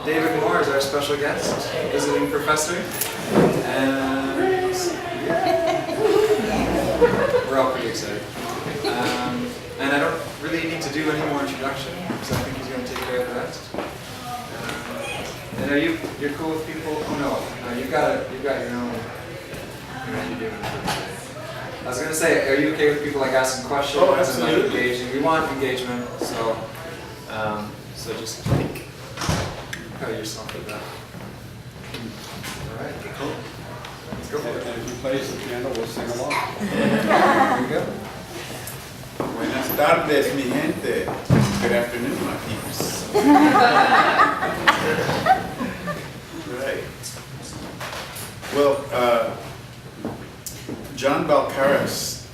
David Moore is our special guest, visiting professor. And we're all pretty excited. And I don't really need to do any more introduction, because I think he's going to take care of the rest. And you're cool with people? Oh no, you've got your own. What are you doing? I was going to say, are you okay with people like asking questions? Oh, absolutely. And, like, engaging? We want engagement, so just think. How yourself with that. All right, cool. Let's go for it. And if he plays the piano, we'll sing along. There we go. Buenas tardes, mi gente. Good afternoon, my peeps. Right. Well, John Balcaris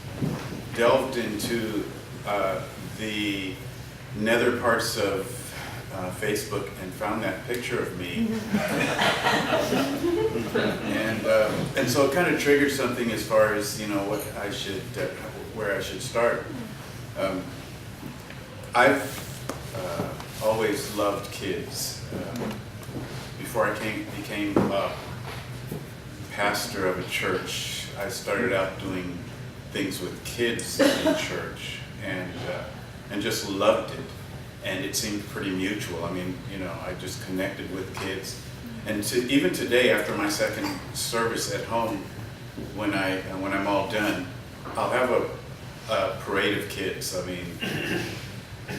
delved into the nether parts of Facebook and found that picture of me, and so it kind of triggered something as far as what I should, where I should start. I've always loved kids. Before I became a pastor of a church, I started out doing things with kids in church, and just loved it. And it seemed pretty mutual. I mean, I just connected with kids. And even today, after my second service at home, when I'm all done, I'll have a parade of kids. I mean,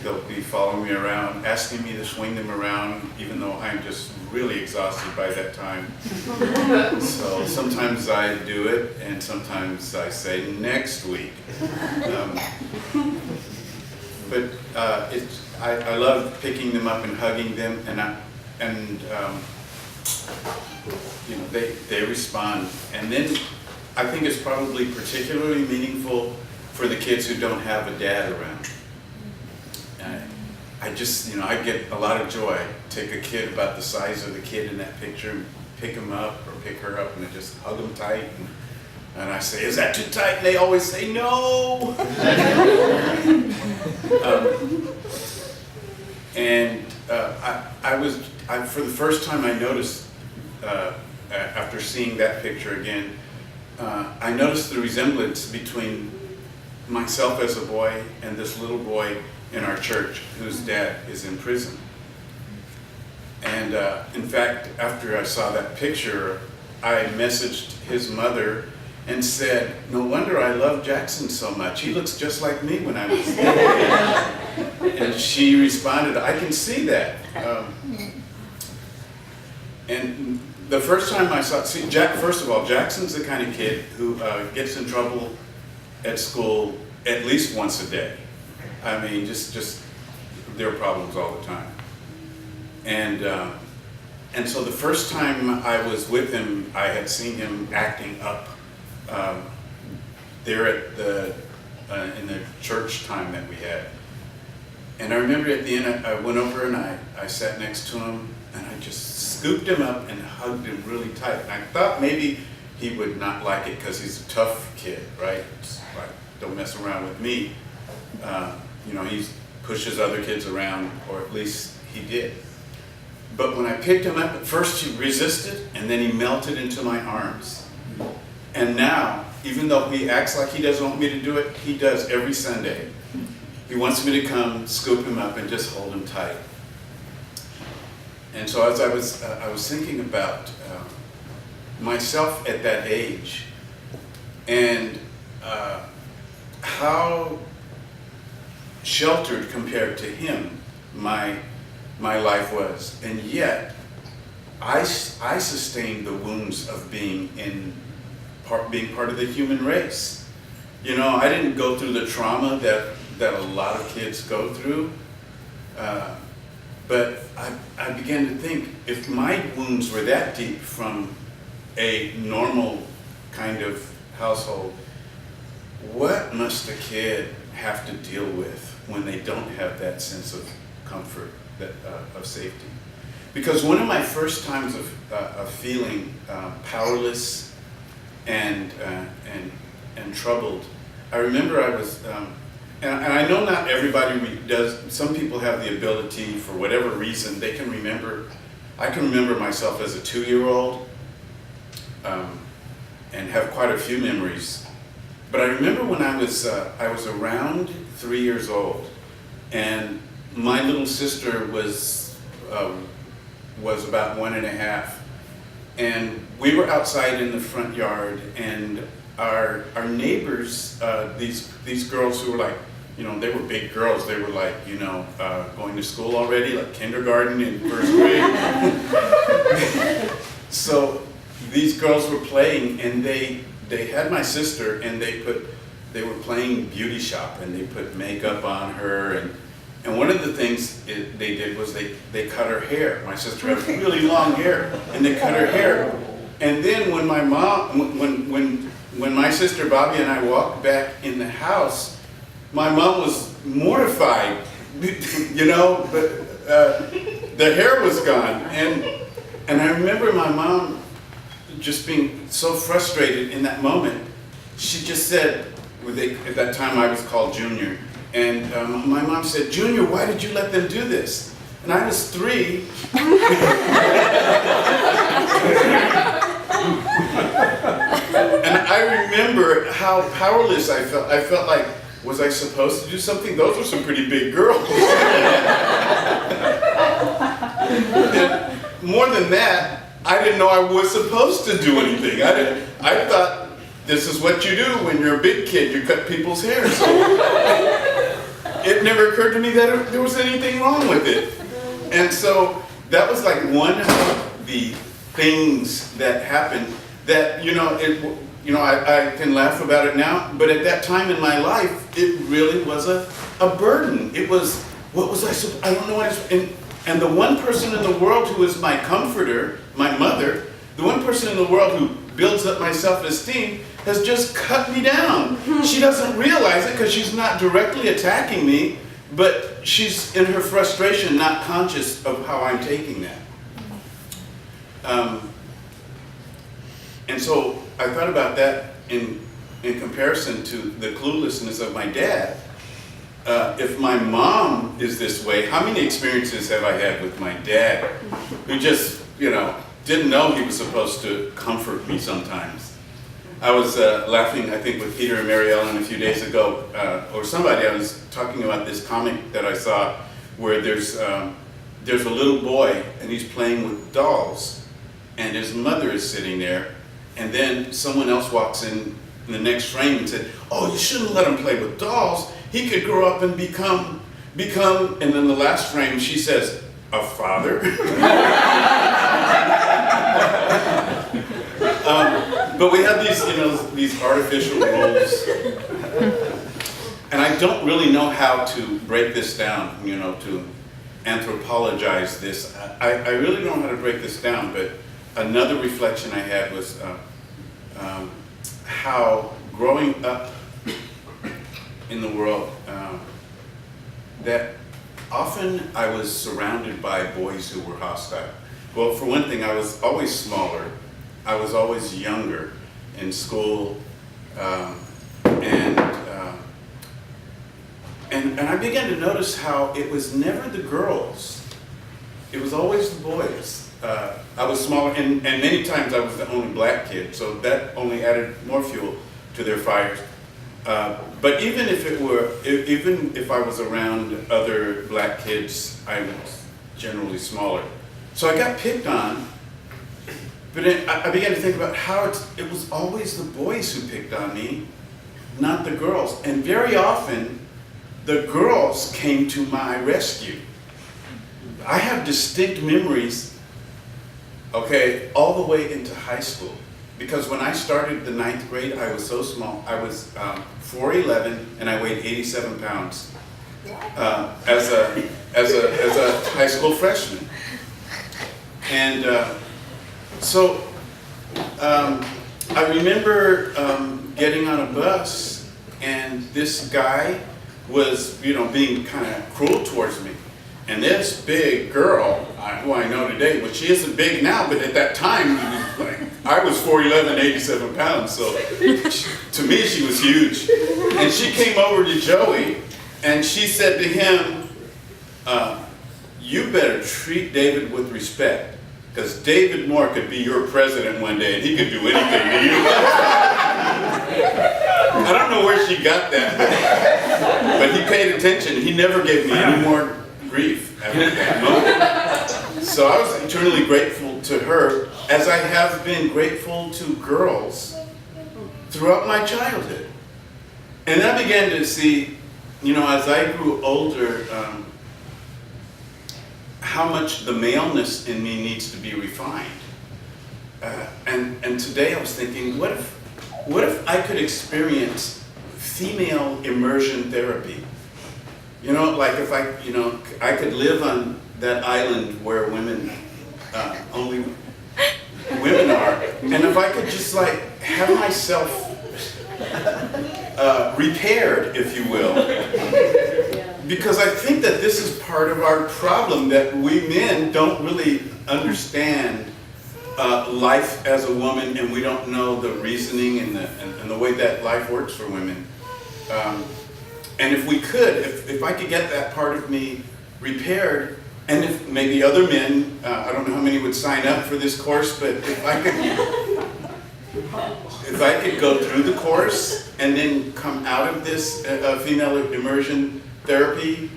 they'll be following me around, asking me to swing them around, even though I'm just really exhausted by that time. So sometimes I do it, and sometimes I say next week. But I love picking them up and hugging them, and they respond. And then I think it's probably particularly meaningful for the kids who don't have a dad around. I just, I get a lot of joy. Take a kid about the size of the kid in that picture, and pick him up or pick her up, and I just hug them tight. And I say, "Is that too tight?" And they always say, "No." For the first time I noticed, after seeing that picture again, I noticed the resemblance between myself as a boy and this little boy in our church whose dad is in prison. And in fact, after I saw that picture, I messaged his mother and said, "No wonder I love Jackson so much. He looks just like me when I was there." And she responded, "I can see that." And the first time I saw, first of all, Jackson's the kind of kid who gets in trouble at school at least once a day. I mean, just there are problems all the time. And so the first time I was with him, I had seen him acting up there at in the church time that we had. And I remember at the end, I went over and I sat next to him, and I just scooped him up and hugged him really tight. And I thought maybe he would not like it because he's a tough kid, right? Like, don't mess around with me. He pushes other kids around, or at least he did. But when I picked him up, at first he resisted, and then he melted into my arms. And now, even though he acts like he doesn't want me to do it, he does every Sunday. He wants me to come, scoop him up, and just hold him tight. And so as I was thinking about myself at that age, and how sheltered compared to him my life was, and yet I sustained the wounds of being part of the human race. I didn't go through the trauma that a lot of kids go through, but I began to think, if my wounds were that deep from a normal kind of household, what must a kid have to deal with when they don't have that sense of comfort, of safety? Because one of my first times of feeling powerless and troubled, I remember I was, and I know not everybody does. Some people have the ability, for whatever reason, they can remember I can remember myself as a 2-year-old and have quite a few memories. But I remember when I was around 3 years old, and my little sister was about 1.5, and we were outside in the front yard, and our neighbors, these girls who were like, you know, they were big girls. They were like, you know, going to school already, like kindergarten and first grade. So these girls were playing, and they had my sister, and they were playing beauty shop, and they put makeup on her, and one of the things they did was they cut her hair. My sister had really long hair, and they cut her hair. And then when my mom, when my sister Bobby and I walked back in the house, my mom was mortified, you know, but the hair was gone. And I remember my mom just being so frustrated in that moment. She just said, at that time I was called Junior, and my mom said, "Junior, why did you let them do this?" And I was 3. And I remember how powerless I felt. I felt like, was I supposed to do something? Those were some pretty big girls. And more than that, I didn't know I was supposed to do anything. I thought this is what you do when you're a big kid. You cut people's hair. So it never occurred to me that there was anything wrong with it. And so that was like one of the things that happened that, you know, I can laugh about it now, but at that time in my life, it really was a burden. It was, what was I don't know what and the one person in the world who is my comforter, my mother, the one person in the world who builds up my self-esteem has just cut me down. She doesn't realize it because she's not directly attacking me, but she's in her frustration not conscious of how I'm taking that. And so I thought about that in comparison to the cluelessness of my dad. If my mom is this way, how many experiences have I had with my dad who just, you know, didn't know he was supposed to comfort me sometimes? I was laughing, I think, with Peter and Mary Ellen a few days ago, or somebody. I was talking about this comic that I saw where there's a little boy and he's playing with dolls, and his mother is sitting there, and then someone else walks in the next frame and said, "Oh, you shouldn't let him play with dolls. He could grow up and become," and then the last frame she says, "a father." But we have these, you know, these artificial roles, and I don't really know how to break this down, you know, to anthropologize this. I really don't know how to break this down, but another reflection I had was how growing up in the world, that often I was surrounded by boys who were hostile. Well, for one thing, I was always smaller. I was always younger in school, and I began to notice how it was never the girls. It was always the boys. I was smaller, and many times I was the only black kid, so that only added more fuel to their fires. But even if I was around other black kids, I was generally smaller. So I got picked on, but I began to think about how it was always the boys who picked on me, not the girls. And very often, the girls came to my rescue. I have distinct memories, okay, all the way into high school. Because when I started the 9th grade, I was so small. I was 4'11", and I weighed 87 pounds as a high school freshman. And so I remember getting on a bus, and this guy was, you know, being kind of cruel towards me. And this big girl, who I know today, well, she isn't big now, but at that time, I was 4'11", 87 pounds, so to me she was huge. And she came over to Joey, and she said to him, "You better treat David with respect, Because David Moore could be your president one day and he could do anything to you. I don't know where she got that, but he paid attention. He never gave me any more grief after that moment. So I was eternally grateful to her, as I have been grateful to girls throughout my childhood. And I began to see, you know, as I grew older, how much the maleness in me needs to be refined. And today I was thinking, what if I could experience female immersion therapy? You know, like if I could live on that island where women, only women are, and if I could just like have myself repaired, if you will. Because I think that this is part of our problem, that we men don't really understand life as a woman, and we don't know the reasoning and the way that life works for women. And if we could, if I could get that part of me repaired, and if maybe other men, I don't know how many would sign up for this course, but if I could go through the course and then come out of this female immersion therapy,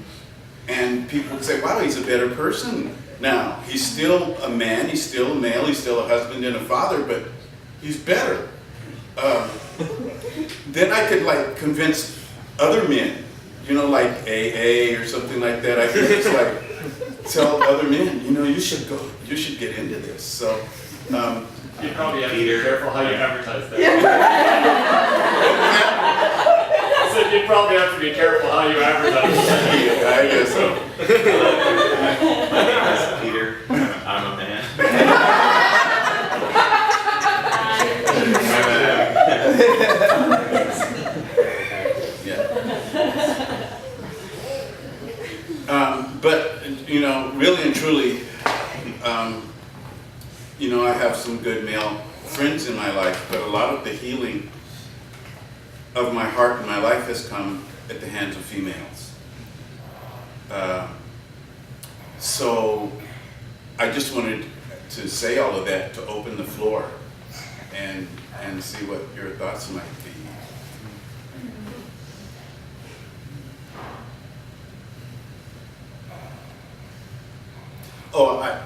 and people would say, wow, he's a better person now. He's still a man, he's still a male, he's still a husband and a father, but he's better. Then I could like convince other men, you know, like AA or something like that. I could just like tell other men, you know, you should get into this. So you probably have to be careful how you advertise that. I said you probably have to be careful how you advertise that. I guess so. My name is Peter. I'm a man. But, you know, really and truly, you know, I have some good male friends in my life, but a lot of the healing of my heart and my life has come at the hands of females. So I just wanted to say all of that to open the floor and see what your thoughts might be. Oh,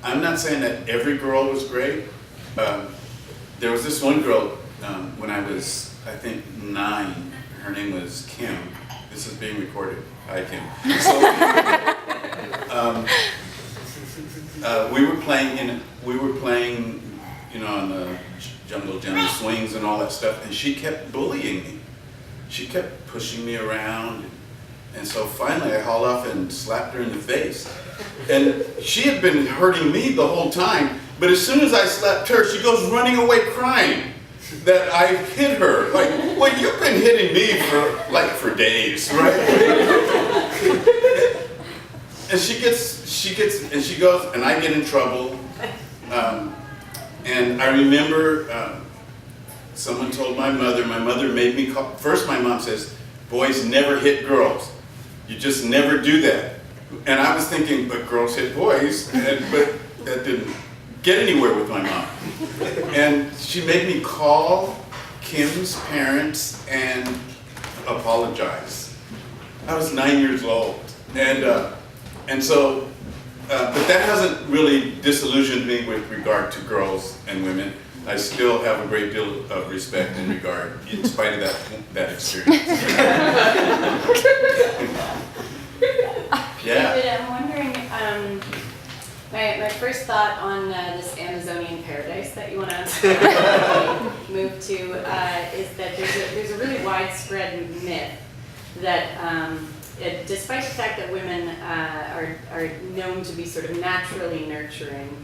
I'm not saying that every girl was great. There was this one girl when I was, I think, 9. Her name was Kim. This is being recorded. Hi, Kim. So, we were playing, you know, on the jungle gym swings and all that stuff, and she kept bullying me. She kept pushing me around, and so finally I hauled off and slapped her in the face. And she had been hurting me the whole time, but as soon as I slapped her, she goes running away crying that I hit her. Like, well, you've been hitting me for days, right? And she goes, and I get in trouble. And I remember someone told my mother made me call. First my mom says, boys never hit girls. You just never do that. And I was thinking, but girls hit boys, but that didn't get anywhere with my mom. And she made me call Kim's parents and apologize. I was 9 years old. And so, but that hasn't really disillusioned me with regard to girls and women. I still have a great deal of respect and regard, in spite of that experience. Yeah. David, I'm wondering, my first thought on this Amazonian paradise that you want to move to is that there's a really widespread myth that despite the fact that women are known to be sort of naturally nurturing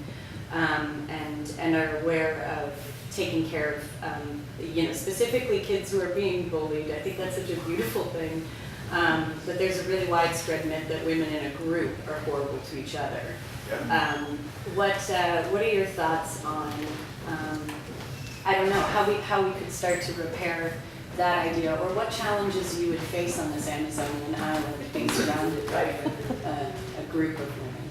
and are aware of taking care of, you know, specifically kids who are being bullied. I think that's such a beautiful thing. But there's a really widespread myth that women in a group are horrible to each other. Yeah. What are your thoughts on, I don't know, how we could start to repair that idea, or what challenges you would face on this Amazonian island being surrounded by a group of women?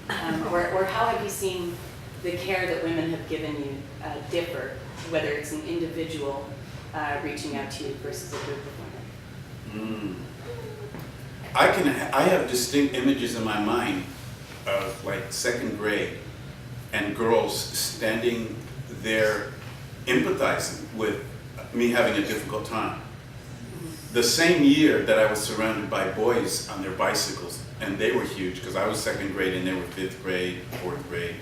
Or how have you seen the care that women have given you differ, whether it's an individual reaching out to you versus a group of women. I have distinct images in my mind of like second grade and girls standing there empathizing with me having a difficult time. The same year that I was surrounded by boys on their bicycles, and they were huge because I was second grade and they were 5th grade, 4th grade,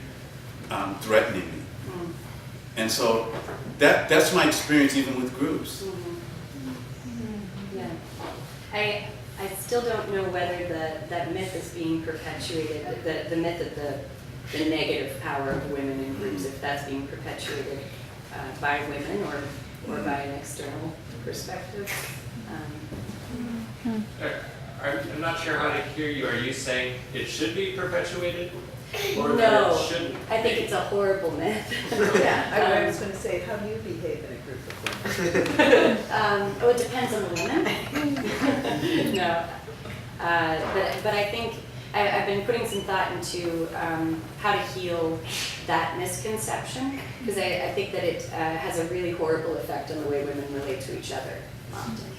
threatening me. And so that's my experience even with groups. Yeah. I still don't know whether that myth is being perpetuated, the myth of the negative power of women in groups, if that's being perpetuated by women or by an external perspective. I'm not sure how to hear you. Are you saying it should be perpetuated? Or No, that it shouldn't? I think it's a horrible myth. Yeah, I was going to say, how do you behave in a group of women? It depends on the woman. No, but I think I've been putting some thought into how to heal that misconception, because I think that it has a really horrible effect on the way women relate to each other often.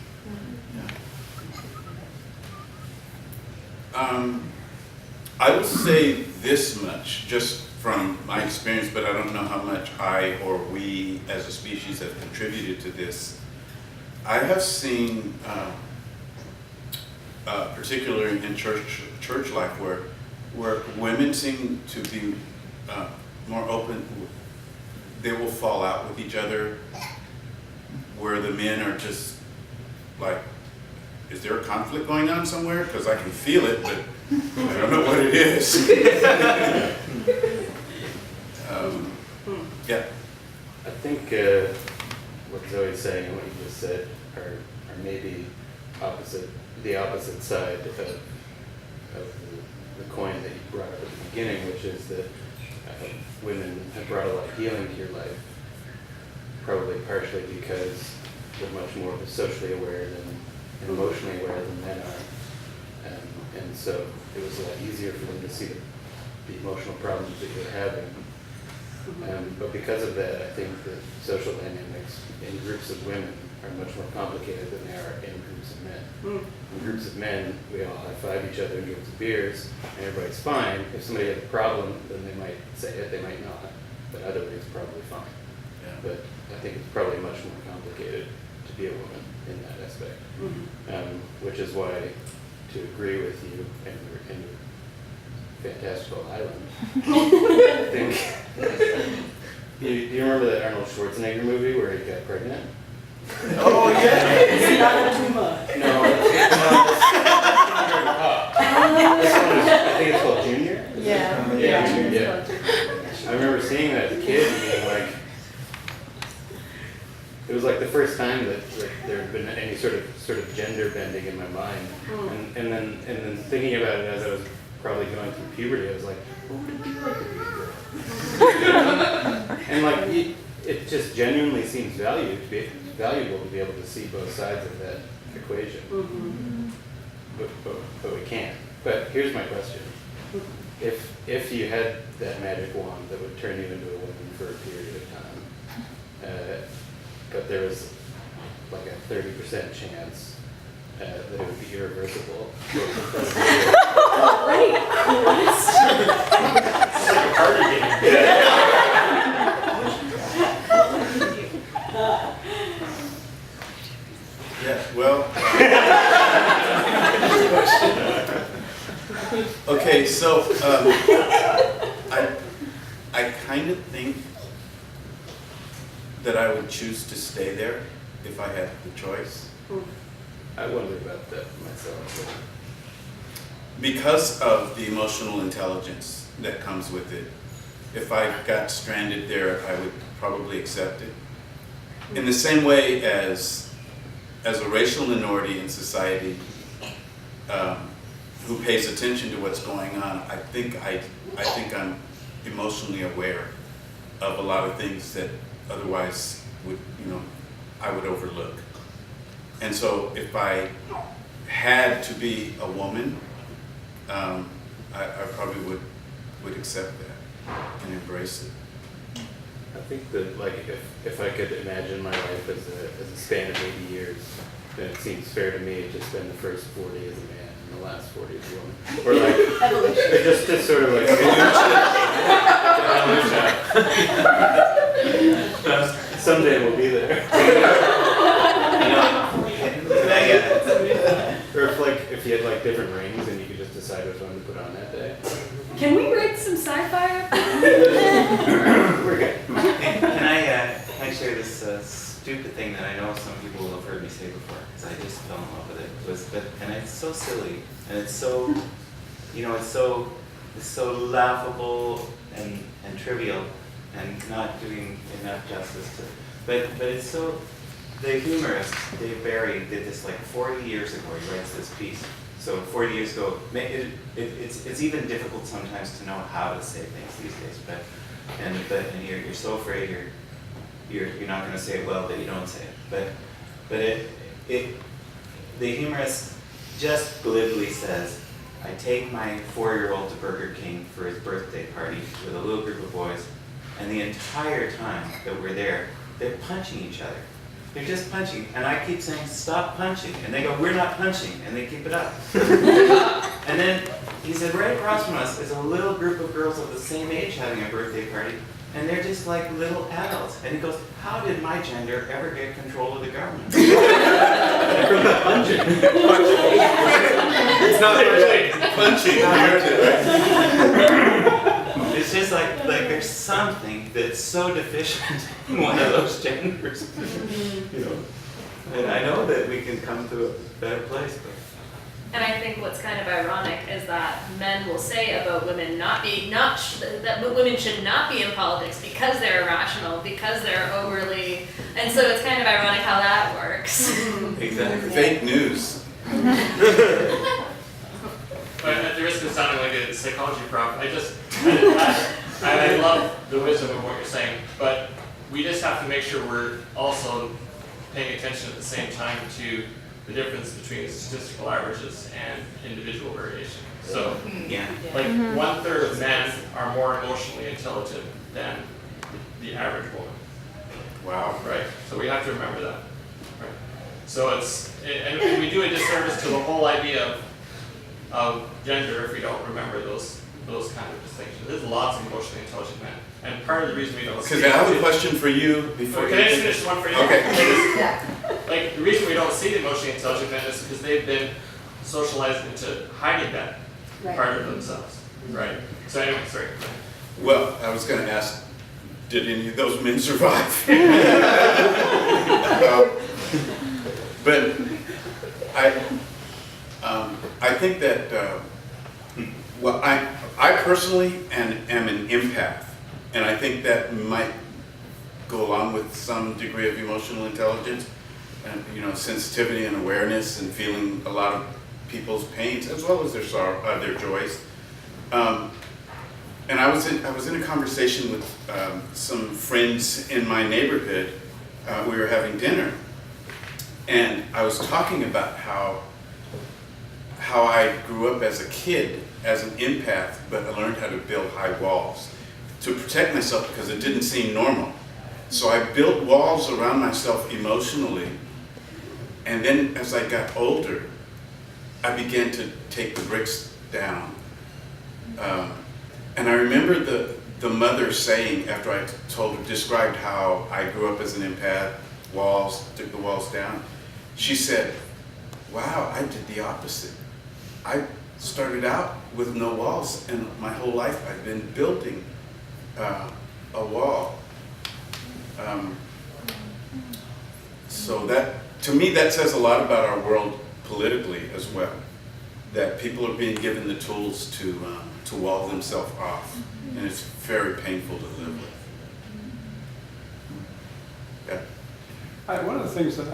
I will say this much, just from my experience, but I don't know how much I or we as a species have contributed to this. I have seen, particularly in church life, where women seem to be more open. They will fall out with each other, where the men are just like, is there a conflict going on somewhere? Because I can feel it, but I don't know what it is. Yeah. I think what Zoe's saying and what you just said are maybe the opposite side of the coin that you brought up at the beginning, which is that women have brought a lot of healing to your life, probably partially because they're much more socially aware and emotionally aware than men are. And so it was a lot easier for them to see the emotional problems that you're having. But because of that, I think that social dynamics in groups of women are much more complicated than they are in groups of men. In groups of men, we all high-five each other and drink some beers, and everybody's fine. If somebody has a problem, then they might say it, they might not, but otherwise it's probably fine. Yeah. But I think it's probably much more complicated to be a woman in that aspect, which is why, to agree with you and your fantastical island, I think. Do you remember that Arnold Schwarzenegger movie where he got pregnant? Oh yeah. It's not too much. No, this one is, I think it's called Junior. Yeah. I remember seeing that as a kid and being like, it was like the first time that there had been any sort of gender bending in my mind, and then thinking about it as I was probably going through puberty, I was like, what would it be like to be a girl? And like it just genuinely seems valuable to be able to see both sides of that equation, but we can't. But here's my question: if you had that magic wand that would turn you into a woman for a period of time, but there was like a 30% chance that it would be irreversible. Great question. Yeah, well. Okay, so I kind of think that I would choose to stay there if I had the choice. I wonder about that myself. Because of the emotional intelligence that comes with it. If I got stranded there, I would probably accept it. In the same way as a racial minority in society who pays attention to what's going on, I think I'm emotionally aware of a lot of things that otherwise I would overlook. And so if I had to be a woman, I probably would accept that. and embrace it. I think that, like, if I could imagine my life as a span of 80 years, then it seems fair to me to spend the first 40 as a man and the last 40 as a woman. Or like, Evolution. just sort of like evolution. Someday we'll be there. Or if you had like different rings and you could just decide which one to put on that day. Can we write some sci-fi? We're good. Can I share this stupid thing that I know some people will have heard me say before, because I just fell in love with it. And it's so silly, and it's so, it's so laughable and trivial, and not doing enough justice to. But it's so. The humorist Dave Barry did this like 40 years ago. He writes this piece. So 40 years ago, it's even difficult sometimes to know how to say things these days. But you're so afraid you're not going to say it well that you don't say it. But the humorist just glibly says, I take my 4-year-old to Burger King for his birthday party with a little group of boys, and the entire time that we're there, they're punching each other. They're just punching, and I keep saying, stop punching. And they go, we're not punching, and they keep it up. And then he said, right across from us is a little group of girls of the same age having a birthday party, and they're just like little adults. And he goes, how did my gender ever get control of the government? From the punching. It's not Punching. It's just like there's something that's so deficient in one of those genders. And I know that we can come to a better place, but. And I think what's kind of ironic is that men will say about women that women should not be in politics because they're irrational, because they're overly, and so it's kind of ironic how that works. Exactly. Fake news. But at the risk of sounding like a psychology prof, I love the wisdom of what you're saying, but we just have to make sure we're also paying attention at the same time to the difference between statistical averages and individual variation. So, Yeah. like 1/3 of men are more emotionally intelligent than the average woman. Wow. Right, so we have to remember that. Right. So and we do a disservice to the whole idea of gender if we don't remember those kind of distinctions. There's lots of emotionally intelligent men, and part of the reason we don't see. Because I have a question for you before Can I just finish one for you? Okay. Like the reason we don't see the emotionally intelligent men is because they've been socialized into hiding that part of themselves. Right. So anyway, sorry. Well, I was going to ask, did any of those men survive? But I think that, well, I personally am an empath, and I think that might go along with some degree of emotional intelligence, and sensitivity and awareness, and feeling a lot of people's pains as well as their sorrow, their joys. And I was in a conversation with some friends in my neighborhood. We were having dinner, and I was talking about how I grew up as a kid as an empath, but I learned how to build high walls to protect myself because it didn't seem normal. So I built walls around myself emotionally, and then as I got older, I began to take the bricks down. And I remember the mother saying, after I described how I grew up as an empath, took the walls down, she said, wow, I did the opposite. I started out with no walls, and my whole life I've been building a wall. So that, to me, that says a lot about our world politically as well, that people are being given the tools to wall themselves off, and it's very painful to live with. Yeah. One of the things that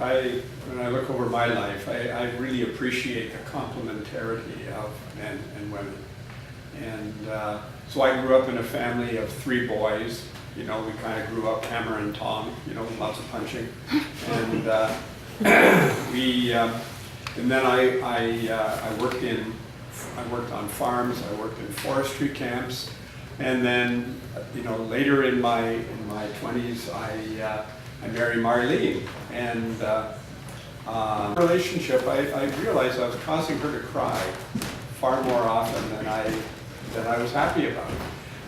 when I look over my life, I really appreciate the complementarity of men and women. And so I grew up in a family of 3 boys. We kind of grew up hammer and tong, lots of punching. And and then I worked on farms, I worked in forestry camps, And then, later in my 20s, I married Marlene, and relationship, I realized I was causing her to cry far more often than I was happy about.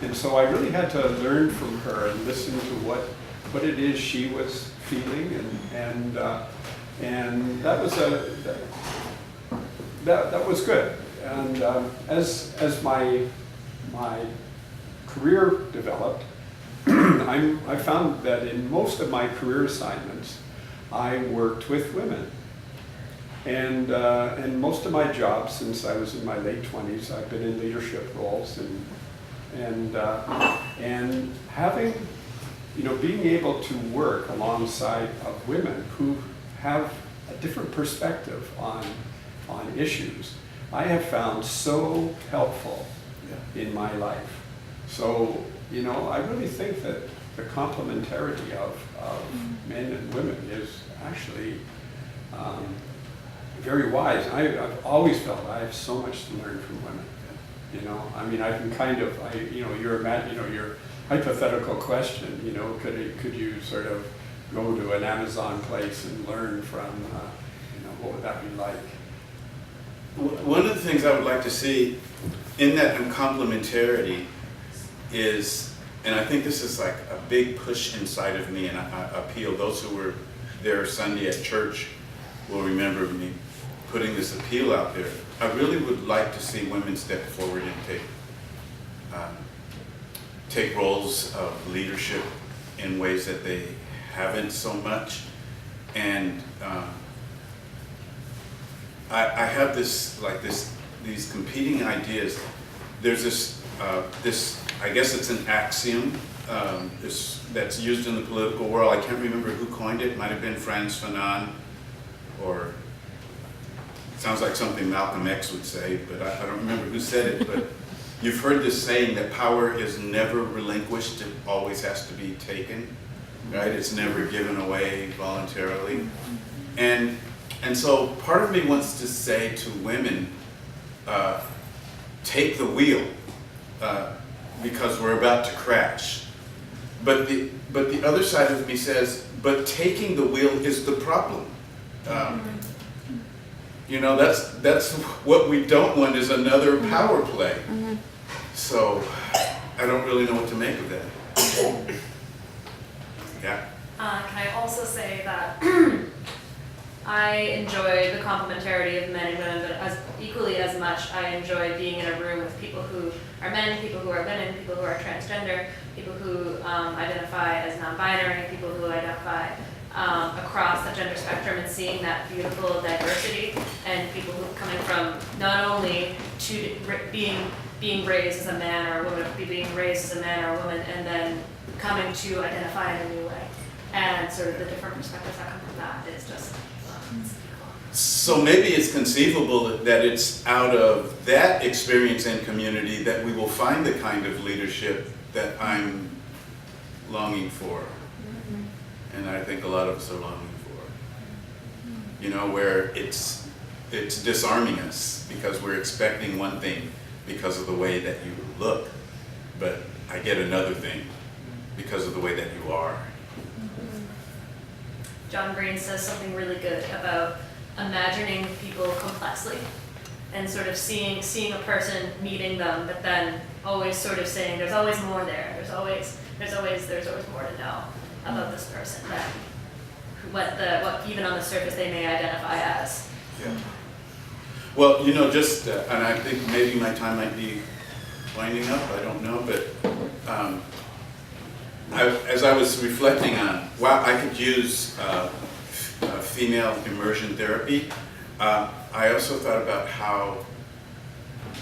And so I really had to learn from her and listen to what it is she was feeling, and that was that was good. And as my career developed, I found that in most of my career assignments, I worked with women. And most of my jobs, since I was in my late 20s, I've been in leadership roles, and having, being able to work alongside of women who have a different perspective on issues, I have found so helpful in my life. So, I really think that the complementarity of men and women is actually very wise. I've always felt I have so much to learn from women. I've been kind of, your hypothetical question, could you sort of go to an Amazon place and learn from, what would that be like? One of the things I would like to see in that complementarity is, and I think this is like a big push inside of me, and I appeal, those who were there Sunday at church will remember me putting this appeal out there. I really would like to see women step forward and take roles of leadership in ways that they haven't so much. And I have these competing ideas. There's this, I guess it's an axiom that's used in the political world. I can't remember who coined it. It might have been Frantz Fanon, or it sounds like something Malcolm X would say, but I don't remember who said it. But you've heard this saying that power is never relinquished, it always has to be taken, right? It's never given away voluntarily. And so part of me wants to say to women, take the wheel, because we're about to crash. But the other side of me says, but taking the wheel is the problem. That's what we don't want, is another power play. So I don't really know what to make of that. Yeah. Can I also say that I enjoy the complementarity of men and women, but equally as much I enjoy being in a room with people who are men, people who are women, people who are transgender, people who identify as non-binary, people who identify across the gender spectrum, and seeing that beautiful diversity, and people who are coming from not only to being raised as a man or a woman, being raised as a man or a woman, and then coming to identify in a new way, and sort of the different perspectives that come from that is just it's beautiful. So maybe it's conceivable that it's out of that experience and community that we will find the kind of leadership that I'm longing for. And I think a lot of us are longing for. Where it's disarming us because we're expecting one thing because of the way that you look, but I get another thing because of the way that you are. John Green says something really good about imagining people complexly, and sort of seeing a person, meeting them, but then always sort of saying there's always more there. There's always more to know about this person than what even on the surface they may identify as. Yeah. Well, and I think maybe my time might be winding up. I don't know, but as I was reflecting on, wow, I could use female immersion therapy. I also thought about how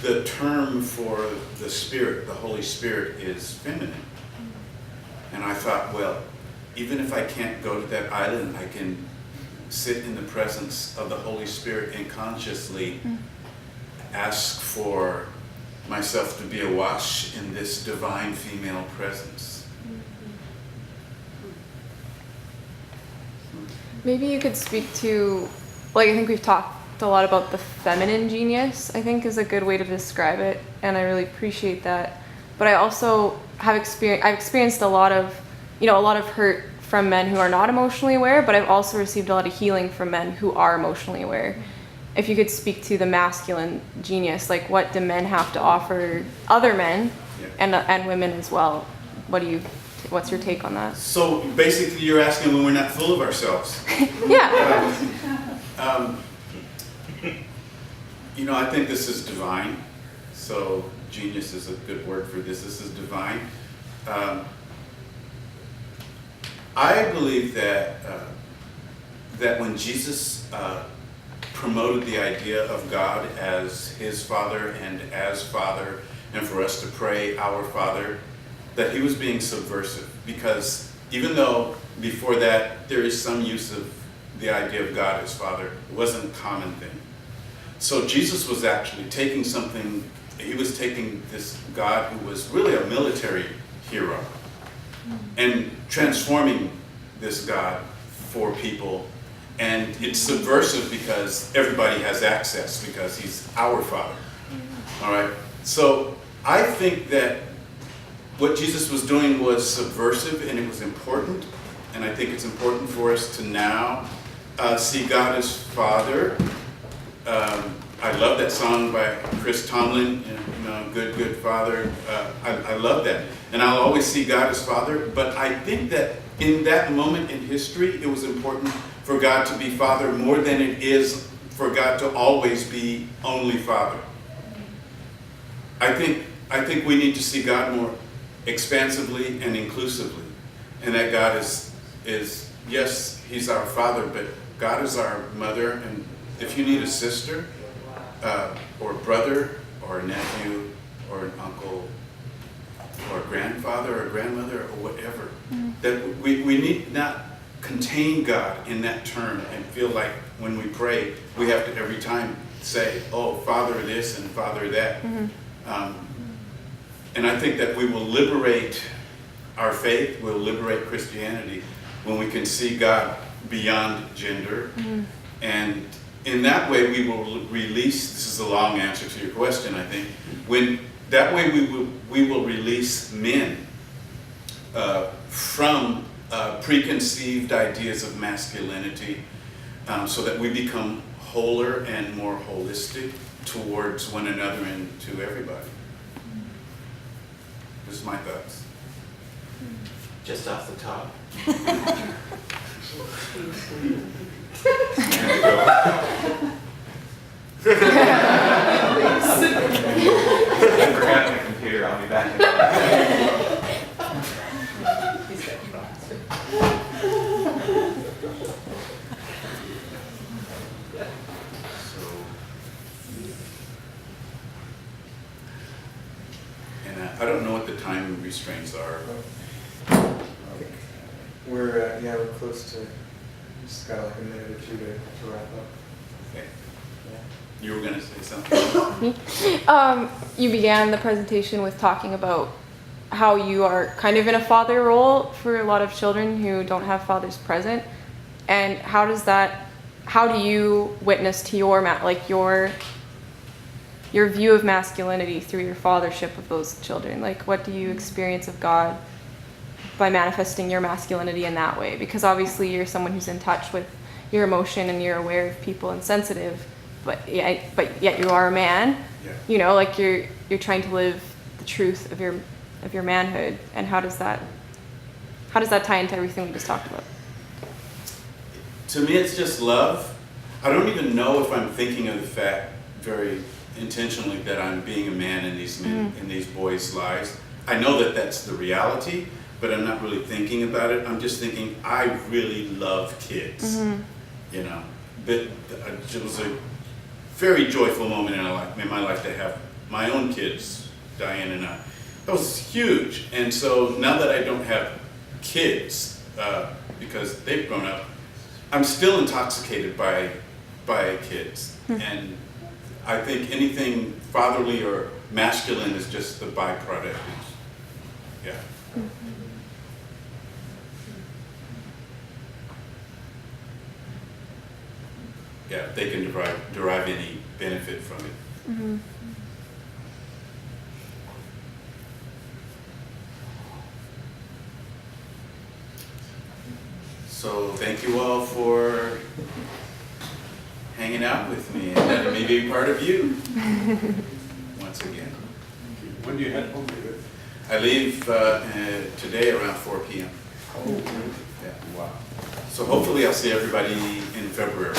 the term for the Spirit, the Holy Spirit, is feminine. And I thought, well, even if I can't go to that island, I can sit in the presence of the Holy Spirit and consciously ask for myself to be awash in this divine female presence. Maybe you could speak to, I think we've talked a lot about the feminine genius, I think is a good way to describe it, and I really appreciate that. but I also I've experienced a lot of hurt from men who are not emotionally aware, but I've also received a lot of healing from men who are emotionally aware. If you could speak to the masculine genius, like what do men have to offer other men and women as well? What's your take on that? So basically you're asking when we're not full of ourselves. Yeah. I think this is divine. So genius is a good word for this. This is divine. I believe that when Jesus promoted the idea of God as his Father and as Father, and for us to pray our Father, that he was being subversive. Because even though before that there is some use of the idea of God as Father, it wasn't a common thing. So Jesus was actually taking something, he was taking this God who was really a military hero and transforming this God for people. And it's subversive because everybody has access because he's our Father. All right? So I think that what Jesus was doing was subversive and it was important. And I think it's important for us to now see God as Father. I love that song by Chris Tomlin, Good, Good Father. I love that. And I'll always see God as Father. But I think that in that moment in history, it was important for God to be Father more than it is for God to always be only Father. I think we need to see God more expansively and inclusively. And that God is yes, he's our Father, but God is our mother. And if you need a sister, or a brother, or a nephew, or an uncle, or a grandfather, or a grandmother, or whatever, that we need not contain God in that term and feel like when we pray, we have to every time say, oh, Father this and Father that. And I think that we will liberate our faith, we'll liberate Christianity when we can see God beyond gender. And in that way we will release, this is a long answer to your question, I think, that way we will release men from preconceived ideas of masculinity, so that we become wholer and more holistic towards one another and to everybody. This is my thoughts. Just off the top. I forgot my computer. I'll be back. I don't know what the time restraints are. We're close to, just got like a minute or two to wrap up. Okay. You were going to say something? You began the presentation with talking about how you are kind of in a father role for a lot of children who don't have fathers present, and how do you witness to your view of masculinity through your fathership of those children? Like, what do you experience of God by manifesting your masculinity in that way? Because obviously you're someone who's in touch with your emotion and you're aware of people and sensitive, but yet you are a man. Yeah. Like you're trying to live the truth of your manhood. And how does that tie into everything we just talked about? To me, it's just love. I don't even know if I'm thinking of the fact very intentionally that I'm being a man in these men, in these boys' lives. I know that that's the reality, but I'm not really thinking about it. I'm just thinking, I really love kids. But it was a very joyful moment in my life to have my own kids, Diane and I. That was huge. And so now that I don't have kids, because they've grown up, I'm still intoxicated by kids. And I think anything fatherly or masculine is just the byproduct. Yeah. Yeah, they can derive any benefit from it. So thank you all for hanging out with me and letting me be part of you once again. When do you head home, David? I leave today around 4 p.m. Oh, really? Yeah. Wow. So hopefully I'll see everybody in February.